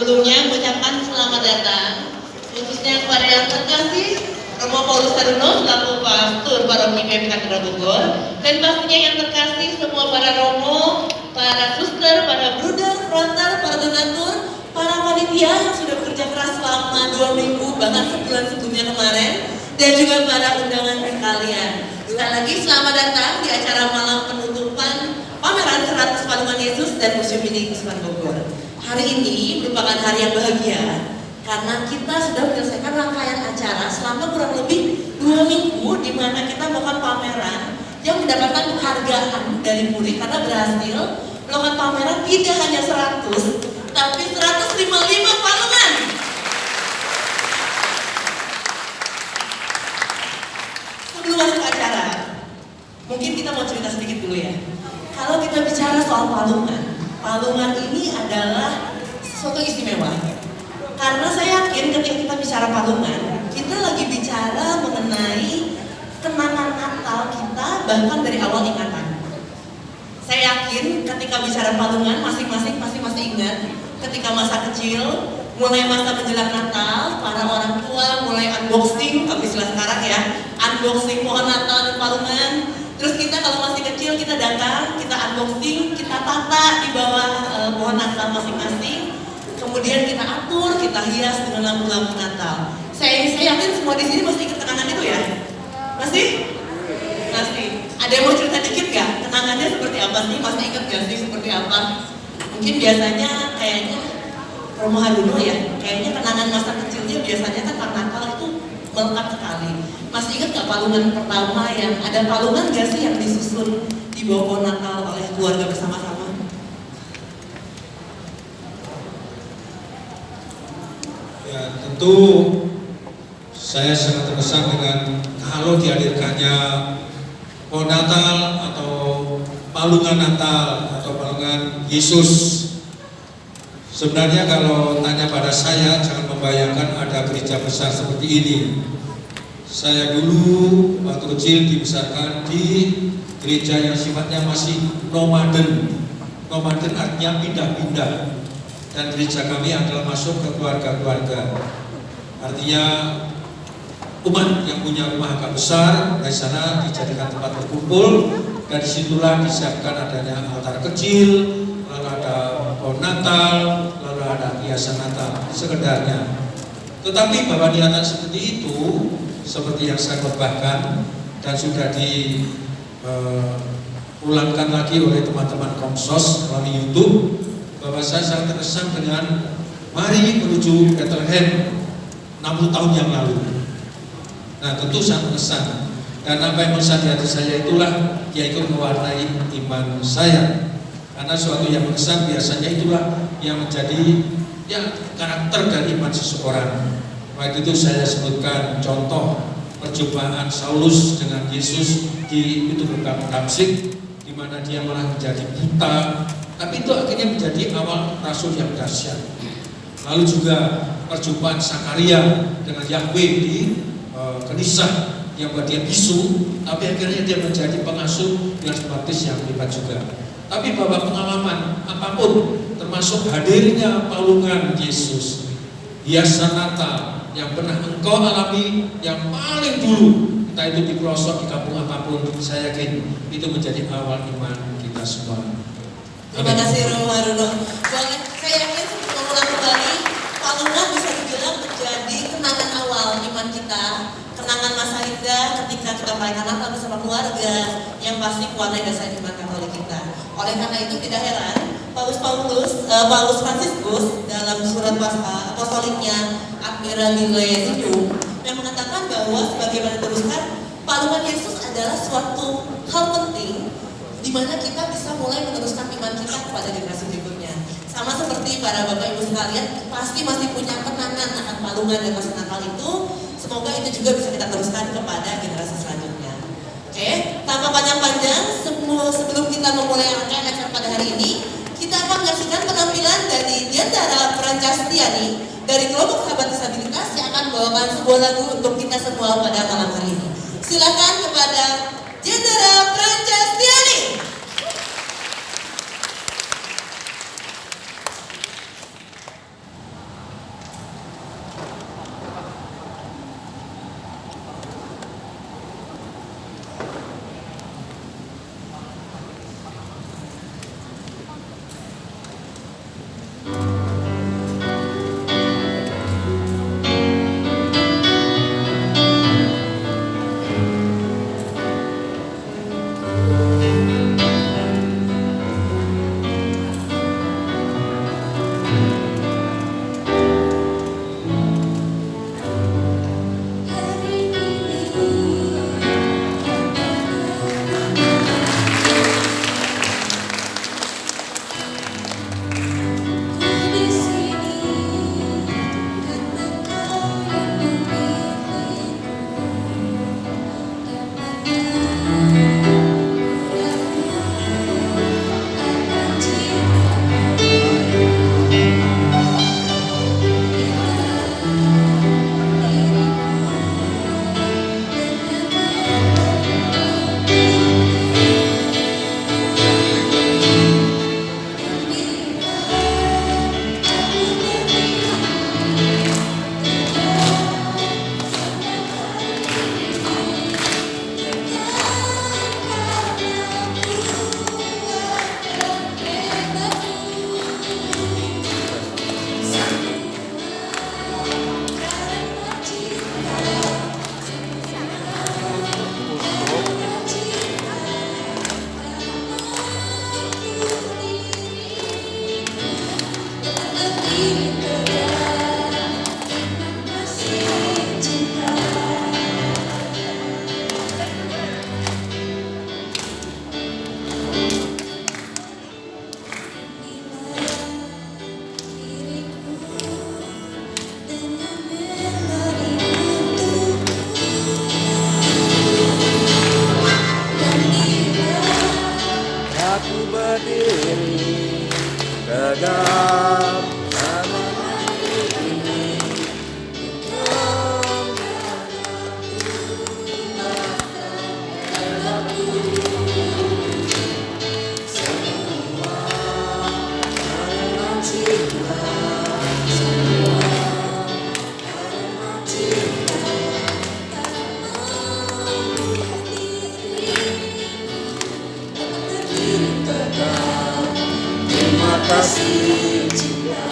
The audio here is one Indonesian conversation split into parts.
Sebelumnya mengucapkan selamat datang khususnya kepada yang terkasih Romo Paulus Taruno selaku pastor paroki GKI Katedral Bogor, dan pastinya yang terkasih semua para romo, para suster, para bruder, frontal, para donatur, para panitia yang sudah bekerja keras selama 2 minggu bahkan sebulan sebelumnya kemarin, dan juga para undangan sekalian. Sekali lagi selamat datang di acara malam penutupan pameran 100 Palungan Yesus dan Museum Mini Kusman Bogor. Hari ini merupakan hari yang bahagia karena kita sudah menyelesaikan rangkaian acara selama kurang lebih 2 minggu di mana kita melakukan pameran yang mendapatkan penghargaan dari Puri karena berhasil melakukan pameran tidak hanya 100 tapi 155 palungan. Sebelum masuk ke acara, mungkin kita mau cerita sedikit dulu ya. Kalau kita bicara soal palungan ini adalah sesuatu istimewa. Karena saya yakin ketika kita bicara palungan, kita lagi bicara mengenai kenangan Natal kita bahkan dari awal ingatan. Saya yakin ketika bicara palungan, masing-masing pasti masih ingat ketika masa kecil, mulai masa menjelang Natal, para orang tua mulai unboxing, kalau istilah sekarang ya, unboxing pohon Natal dan palungan. Terus kita kalau masih kecil kita datang, kita unboxing, kita tata di bawah pohon Natal masing-masing. Kemudian kita atur, kita hias dengan lampu-lampu Natal. Saya yakin semua di sini masih ingat kenangan itu ya? Masih? Masih. Ada yang mau cerita dikit gak? Kenangannya seperti apa sih? Masih ingat gak sih seperti apa? Mungkin biasanya kayaknya Romo Haruno ya, kayaknya kenangan masa kecilnya biasanya kan Natal itu melekat sekali. Masih ingat gak palungan pertama yang ada palungan gak sih yang disusun di bawah pohon Natal oleh keluarga bersama-sama? Ya tentu saya sangat terkesan dengan kalau dihadirkannya pohon Natal atau palungan Natal atau palungan Yesus. Sebenarnya kalau tanya pada saya, jangan membayangkan ada gereja besar seperti ini. Saya dulu waktu kecil dibesarkan di gereja yang sifatnya masih nomaden. Nomaden artinya pindah-pindah. Dan gereja kami adalah masuk ke keluarga-keluarga. Artinya umat yang punya rumah agak besar, dari sana dijadikan tempat berkumpul, dan disitulah disiapkan adanya altar kecil, lalu ada pohon Natal, lalu ada hiasan Natal, sekedarnya. Tetapi bahwa niatan seperti itu, seperti yang saya khotbahkan dan sudah diulangkan lagi oleh teman-teman Komsos melalui YouTube, bahwa saya sangat terkesan dengan mari menuju Bethlehem 60 tahun yang lalu. Nah tentu sangat terkesan, dan apa yang melekat di hati saya itulah yang ikut mewarnai iman saya. Karena suatu yang berkesan biasanya itulah yang menjadi karakter dari iman seseorang. Baik itu saya sebutkan contoh perjumpaan Saulus dengan Yesus di pintu gerbang Damsyik, di mana dia malah menjadi buta, tapi itu akhirnya menjadi awal rasul yang dahsyat. Lalu juga perjumpaan Sakaria dengan Yahweh di Kenisah yang buat dia bisu, tapi akhirnya dia menjadi pengasuh yang baptis yang hebat juga. Tapi bahwa pengalaman apapun, termasuk hadirnya palungan Yesus, hiasan Natal yang pernah engkau alami yang paling dulu, entah itu di pelosok di kampung apapun, saya yakin itu menjadi awal iman kita semua. Terima kasih Romo Haruno. Boleh, saya yakin sebelum mengulang kembali, palungan bisa dibilang menjadi kenangan awal iman kita, kenangan masa indah ketika kita merayakan Natal bersama keluarga yang pasti mewarnai dasar iman Katolik kita. Oleh karena itu tidak heran Paus Fransiskus dalam surat apostoliknya Admirabile Sidium yang mengatakan bahwa sebagaimana diteruskan, palungan Yesus adalah suatu hal penting di mana kita bisa mulai meneruskan iman kita kepada generasi berikutnya. Sama seperti para bapak ibu sekalian pasti masih punya kenangan akan palungan dan masa Natal itu. Semoga itu juga bisa kita teruskan kepada generasi selanjutnya. Oke, tanpa panjang-panjang, sebelum kita memulai rangkaian acara pada hari ini, kita akan menyaksikan penampilan dari Diandara Prancastiani dari kelompok sahabat disabilitas yang akan membawakan sebuah lagu untuk kita semua pada malam hari ini. Silakan kepada Diandara Prancastiani. aku berdiri tegak sama ini. Terima kasih cinta.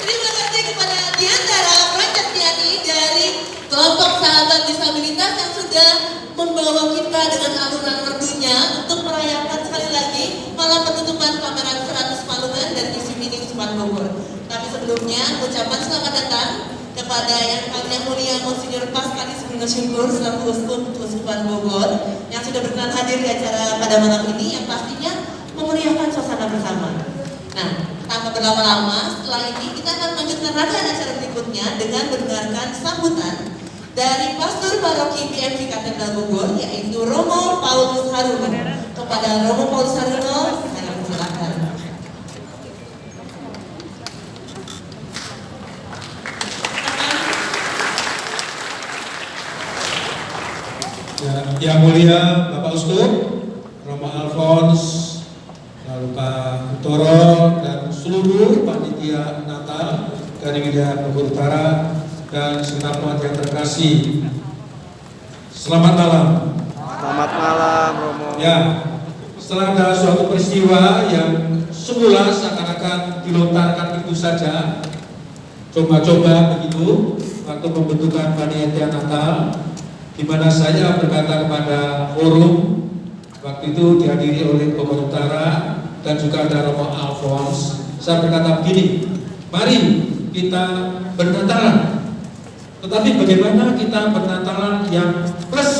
Terima kasih kepada Diantara Pracastiani dari kelompok sahabat disabilitas yang sudah membawa kita dengan alunan merdunya untuk merayakan sekali lagi malam penutupan pameran 100 Palungan dan misi mini Usman Bogor. Tapi sebelumnya ucapan selamat datang kepada yang mulia Monsinyur Paskalis Syukur selaku Uskup Uskupan Bogor yang sudah berkenan hadir di acara pada malam ini yang pastinya memeriahkan suasana bersama. Nah, tanpa berlama-lama, setelah ini kita akan melanjutkan rangkaian acara berikutnya dengan mendengarkan sambutan dari Pastor Paroki BMC Katedral Bogor, yaitu Romo Paulus Haruno. Kepada Romo Paulus Haruno, saya persilakan. Yang mulia Bapak Uskup, Romo Alfons, lalu Pak Utoro, dan seluruh panitia Natal dari wilayah Bogor Utara dan segenap umat yang terkasih. Selamat malam. Selamat malam Romo. Ya, setelah ada suatu peristiwa yang semula seakan-akan dilontarkan itu saja, coba-coba begitu waktu pembentukan panitia Natal, di mana saya berkata kepada forum, waktu itu dihadiri oleh Bogor Utara dan juga ada Romo Alfons. Saya berkata begini, mari kita bernatalan, tetapi bagaimana kita bernatalan yang plus,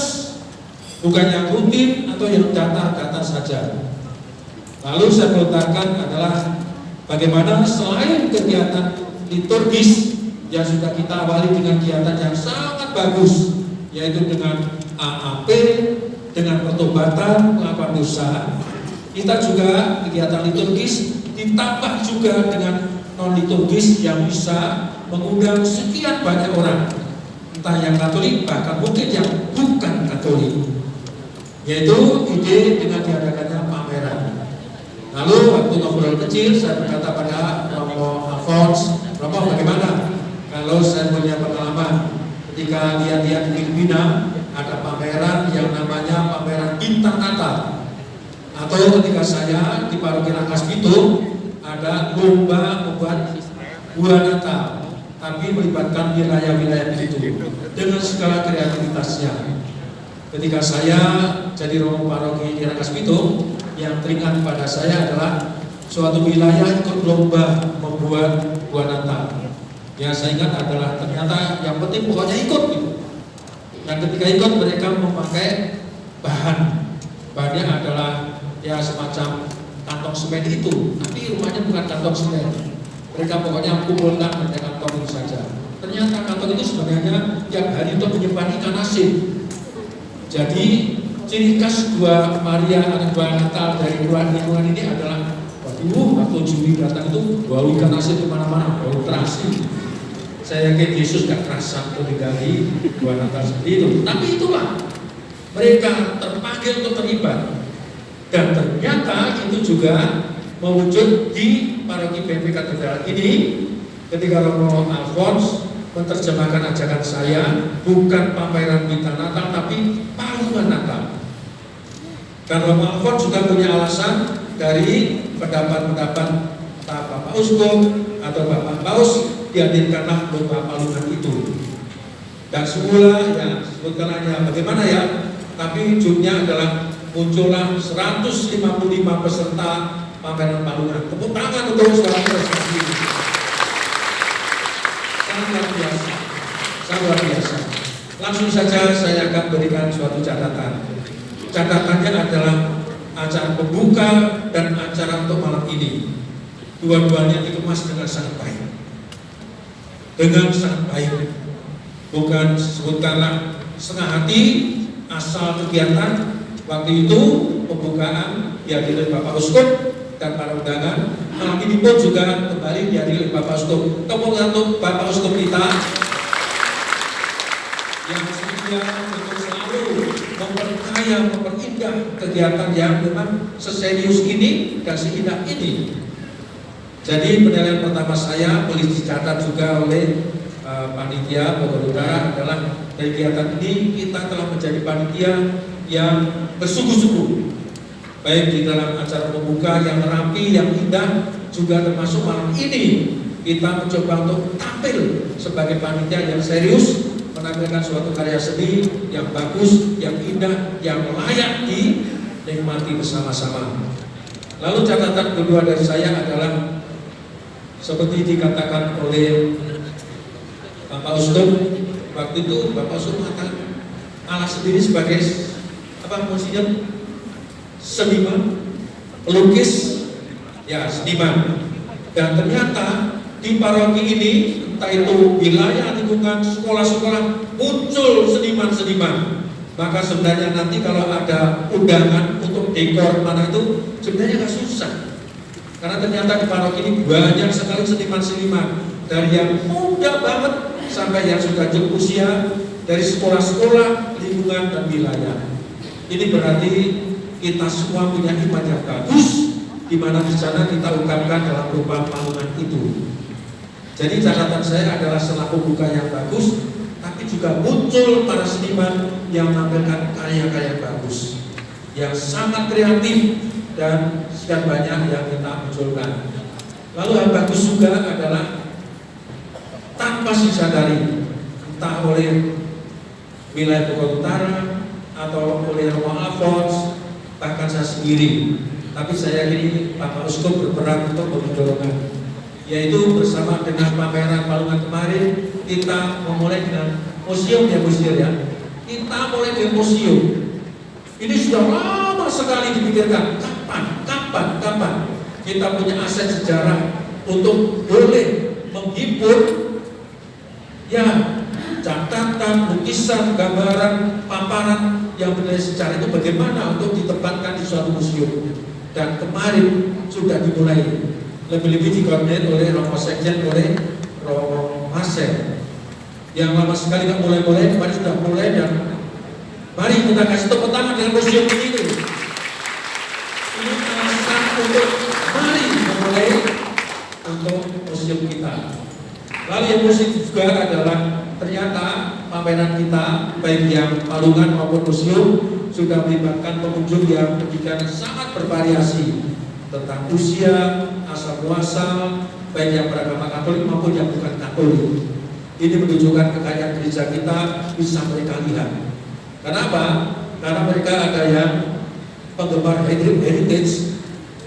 bukan yang rutin atau yang datar-datar saja. Lalu saya melontarkan adalah bagaimana selain kegiatan liturgis yang sudah kita awali dengan kegiatan yang sangat bagus, yaitu dengan AAP, dengan pertobatan pengakuan dosa, kita juga kegiatan liturgis ditambah juga dengan non liturgis yang bisa mengundang sekian banyak orang, entah yang Katolik bahkan mungkin yang bukan Katolik, yaitu ide dengan diadakannya pameran. Lalu waktu ngobrol kecil saya berkata pada Romo Alfons, Romo bagaimana kalau saya punya pengalaman ketika lihat-lihat di Filipina ada pameran yang namanya pameran bintang Natal, atau ketika saya di Paroki Rangkas Bitung ada lomba membuat buah Natal, tapi melibatkan wilayah-wilayah itu dengan segala kreativitasnya. Ketika saya jadi Romo Paroki di Rangkas Bitung, yang teringat pada saya adalah suatu wilayah ikut lomba membuat buah Natal. Yang saya ingat adalah ternyata yang penting pokoknya ikut gitu. Dan ketika ikut mereka memakai bahannya adalah ya semacam kantong semen itu, tapi rumahnya bukan kantong semen. Mereka pokoknya kumpulkan dengan kantong itu saja. Ternyata kantong itu sebenarnya tiap hari untuk menyimpan ikan asin. Jadi ciri khas buah Maria atau buah Natal dari lingkungan ini adalah waktu Juli datang itu bau ikan asin di mana-mana, bau terasi. Saya yakin Yesus gak kerasa untuk tinggali buah Natal seperti itu. Tapi itulah mereka terpanggil untuk terlibat. Dan ternyata itu juga mewujud di paroki BP Katedral ini ketika Romo Alphonse menerjemahkan ajakan saya bukan pameran Bintang Natal tapi palungan Natal. Dan Romo Alphonse juga punya alasan dari pendapat-pendapat Bapak Uskup atau Bapak Paus dihadirkanlah lomba palungan itu. Dan semula ya sebutkan aja bagaimana ya, tapi ujungnya adalah muncullah 155 peserta pameran palungan. Tepuk tangan untuk saudara prestasi ini. Sangat biasa, sangat biasa. Langsung saja saya akan berikan suatu catatan. Catatannya adalah acara pembuka dan acara untuk malam ini. Dua-duanya dikemas dengan sangat baik. Dengan sangat baik. Bukan sebutkanlah setengah hati asal kegiatan. Waktu itu pembukaan dihadiri oleh Bapak Uskup dan para undangan. Malam ini pun juga kembali dihadiri oleh Bapak Uskup. Tepuk tangan untuk Bapak Uskup kita yang setia untuk selalu memperkaya, memperindah kegiatan yang memang seserius ini dan seindah ini. Jadi penilaian pertama saya boleh dicatat juga oleh panitia Bogor Utara adalah dari kegiatan ini kita telah menjadi panitia yang bersungguh-sungguh, baik di dalam acara pembuka yang rapi, yang indah, juga termasuk malam ini kita mencoba untuk tampil sebagai panitia yang serius, menampilkan suatu karya seni yang bagus, yang indah, yang layak dinikmati bersama-sama. Lalu catatan kedua dari saya adalah seperti dikatakan oleh Bapak Uskup, waktu itu Bapak Uskup mengatakan Allah sendiri sebagai fungsinya seniman, pelukis, ya seniman. Dan ternyata di paroki ini, entah itu wilayah lingkungan sekolah-sekolah muncul seniman-seniman. Maka sebenarnya nanti kalau ada undangan untuk dekor mana itu sebenarnya nggak susah. Karena ternyata di paroki ini banyak sekali seniman-seniman dari yang muda banget sampai yang sudah jauh usia, dari sekolah-sekolah, lingkungan dan wilayah. Ini berarti kita semua punya iman yang bagus, di mana di sana kita ungkapkan dalam rupa palungan itu. Jadi catatan saya adalah setelah pembuka yang bagus, tapi juga muncul para seniman yang menampilkan karya-karya bagus, yang sangat kreatif dan sekian banyak yang kita munculkan. Lalu yang bagus juga adalah tanpa disadari, entah oleh wilayah Bogor Utara atau oleh Romo Alphonse, bahkan saya sendiri. Tapi saya ini Bapak Uskup berperan untuk mendorongkan, yaitu bersama dengan pameran palungan kemarin kita memulai dengan museum ya kita mulai dengan museum. Ini sudah lama sekali dipikirkan kapan kita punya aset sejarah untuk boleh menghibur ya catatan, lukisan, gambaran, paparan yang bernilai sejarah itu bagaimana untuk ditempatkan di suatu museum. Dan kemarin sudah dimulai, lebih-lebih dikoordinir oleh Romo Sekjen, oleh Romo Marcel yang lama sekali nggak mulai-mulai, kemarin sudah mulai. Dan mari kita kasih tepuk tangan dengan museum ini. Ini alasan untuk mari memulai untuk museum kita. Lalu yang positif juga adalah ternyata pameran kita baik yang palungan maupun museum sudah melibatkan pengunjung yang demikian sangat bervariasi tentang usia, asal muasal, baik yang beragama Katolik maupun yang bukan Katolik. Ini menunjukkan kekayaan gereja kita bisa mereka lihat. Kenapa? Karena mereka ada yang penggemar heritage,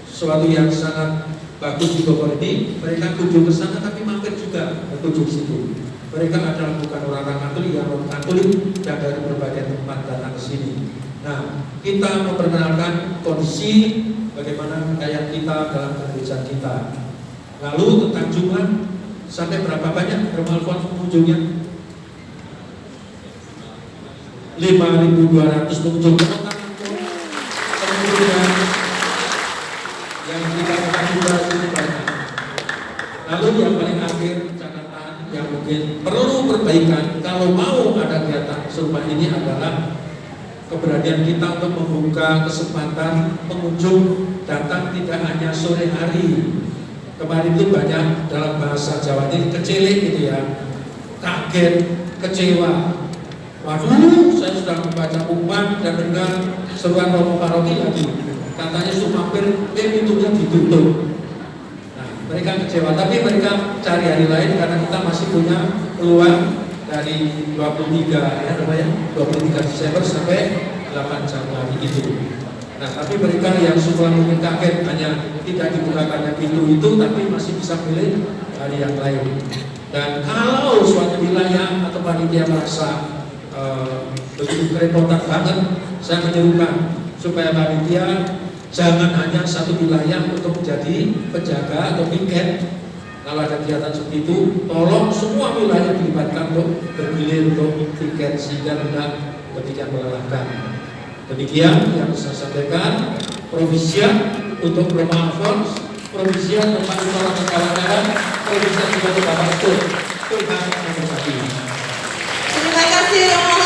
sesuatu yang sangat bagus di Bogor ini, mereka kunjung ke sana tapi mampir juga berkunjung situ. Mereka adalah bukan orang Katolik, yang non Katolik yang dari berbagai tempat datang ke sini. Nah, kita memperkenalkan kondisi bagaimana kekayaan kita dalam gereja kita. Lalu tentang jumlah, sampai berapa banyak Romo Alphonse pengunjungnya? 5.200 pengunjung. Yang kita juga cukup banyak. Lalu yang paling akhir catatan yang mungkin perlu perbaikan kalau mau ada kegiatan serupa ini adalah keberanian kita untuk membuka kesempatan pengunjung datang tidak hanya sore hari, kemarin itu banyak dalam bahasa Jawa ini kecelik gitu ya, kaget, kecewa. Waduh, saya sudah membaca pengumuman dan dengar seruan Romo Paroki lagi. Katanya Sumampir, pintunya ditutup. Nah, mereka kecewa, tapi mereka cari hari lain karena kita masih punya peluang dari 23 Desember sampai 8 Januari itu. Nah, tapi mereka yang semula mungkin kaget hanya tidak dibukakannya pintu itu, tapi masih bisa pilih hari yang lain. Dan kalau suatu wilayah atau panitia merasa begitu kerepotan banget, saya menyerukan supaya panitia jangan hanya satu wilayah untuk menjadi penjaga atau piket. Kalau ada kegiatan seperti itu, tolong semua wilayah dilibatkan untuk bergilir untuk piket sehingga tidak demikian melelahkan. Demikian yang saya sampaikan. Provisia untuk Roma Alphonse, provisia tempat utama kawan-kawan, provisia juga untuk Bapak Tuhan memberkati. Terima kasih Romo Harun.